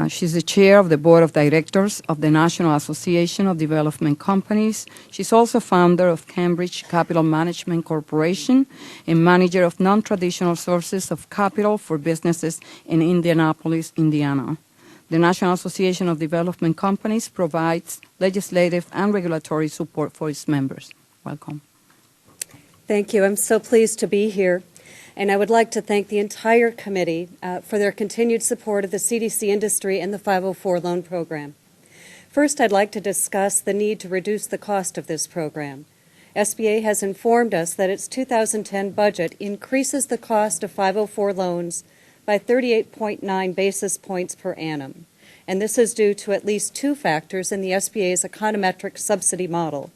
She's the chair of the board of directors of the National Association of Development Companies. She's also founder of Cambridge Capital Management Corporation and manager of non-traditional sources of capital for businesses in Indianapolis, Indiana. The National Association of Development Companies provides legislative and regulatory support for its members. Welcome. Thank you. I'm so pleased to be here. And I would like to thank the entire committee for their continued support of the CDC industry and the 504 loan program. First, I'd like to discuss the need to reduce the cost of this program. SBA has informed us that its 2010 budget increases the cost of 504 loans by 38.9 basis points per annum. And this is due to at least two factors in the SBA's econometric subsidy model,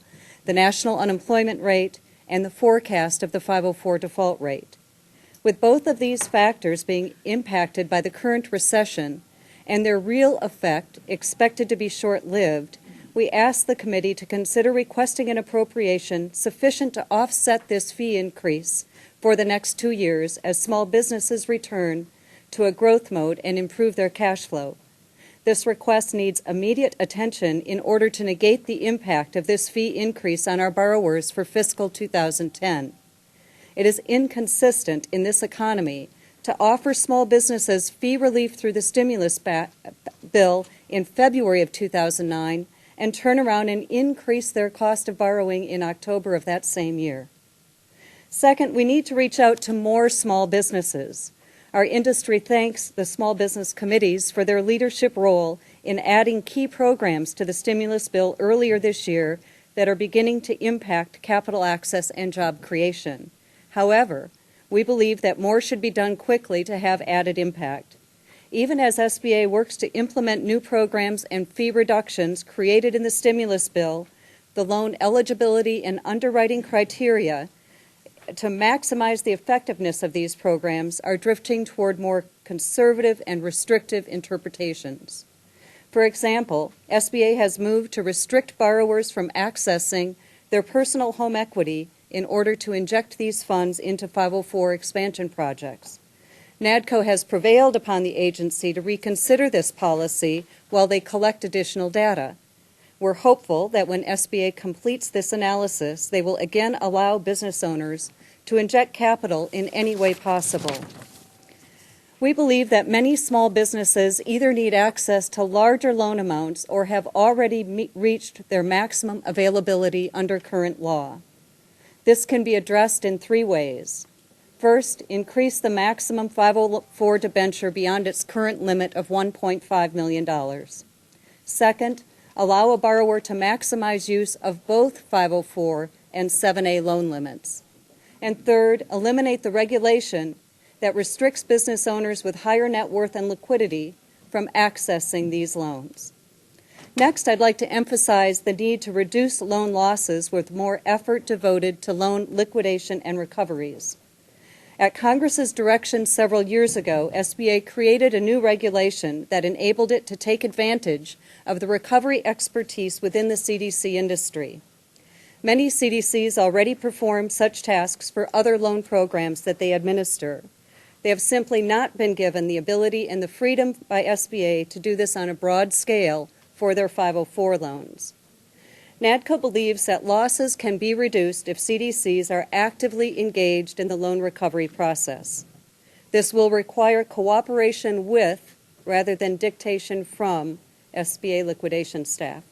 the national unemployment rate and the forecast of the 504 default rate. With both of these factors being impacted by the current recession and their real effect expected to be short-lived, we ask the committee to consider requesting an appropriation sufficient to offset this fee increase for the next 2 years as small businesses return to a growth mode and improve their cash flow. This request needs immediate attention in order to negate the impact of this fee increase on our borrowers for fiscal 2010. It is inconsistent in this economy to offer small businesses fee relief through the stimulus bill in February of 2009 and turn around and increase their cost of borrowing in October of that same year. Second, we need to reach out to more small businesses. Our industry thanks the small business committees for their leadership role in adding key programs to the stimulus bill earlier this year that are beginning to impact capital access and job creation. However, we believe that more should be done quickly to have added impact. Even as SBA works to implement new programs and fee reductions created in the stimulus bill, the loan eligibility and underwriting criteria to maximize the effectiveness of these programs are drifting toward more conservative and restrictive interpretations. For example, SBA has moved to restrict borrowers from accessing their personal home equity in order to inject these funds into 504 expansion projects. NADCO has prevailed upon the agency to reconsider this policy while they collect additional data. We're hopeful that when SBA completes this analysis, they will again allow business owners to inject capital in any way possible. We believe that many small businesses either need access to larger loan amounts or have already reached their maximum availability under current law. This can be addressed in 3 ways. First, increase the maximum 504 debenture beyond its current limit of $1.5 million. Second, allow a borrower to maximize use of both 504 and 7A loan limits. And third, eliminate the regulation that restricts business owners with higher net worth and liquidity from accessing these loans. Next, I'd like to emphasize the need to reduce loan losses with more effort devoted to loan liquidation and recoveries. At Congress's direction several years ago, SBA created a new regulation that enabled it to take advantage of the recovery expertise within the CDC industry. Many CDCs already perform such tasks for other loan programs that they administer. They have simply not been given the ability and the freedom by SBA to do this on a broad scale for their 504 loans. NADCO believes that losses can be reduced if CDCs are actively engaged in the loan recovery process. This will require cooperation with, rather than dictation from, SBA liquidation staff.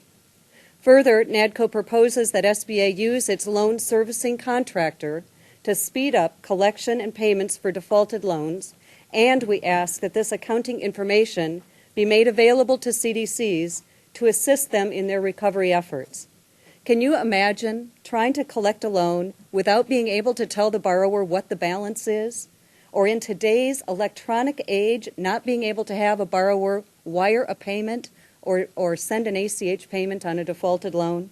Further, NADCO proposes that SBA use its loan servicing contractor to speed up collection and payments for defaulted loans, and we ask that this accounting information be made available to CDCs to assist them in their recovery efforts. Can you imagine trying to collect a loan without being able to tell the borrower what the balance is? Or in today's electronic age, not being able to have a borrower wire a payment or send an ACH payment on a defaulted loan?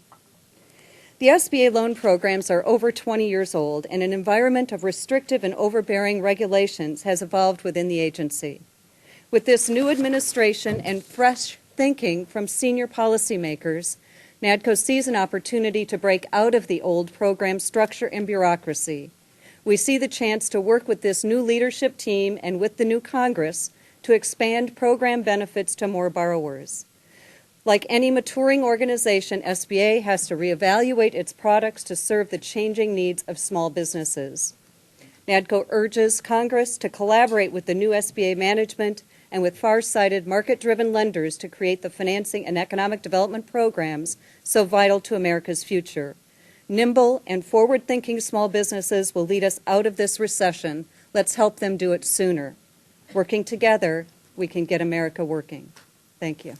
The SBA loan programs are over 20 years old, and an environment of restrictive and overbearing regulations has evolved within the agency. With this new administration and fresh thinking from senior policymakers, NADCO sees an opportunity to break out of the old program structure and bureaucracy. We see the chance to work with this new leadership team and with the new Congress to expand program benefits to more borrowers. Like any maturing organization, SBA has to reevaluate its products to serve the changing needs of small businesses. NADCO urges Congress to collaborate with the new SBA management and with far-sighted, market-driven lenders to create the financing and economic development programs so vital to America's future. Nimble and forward-thinking small businesses will lead us out of this recession. Let's help them do it sooner. Working together, we can get America working. Thank you.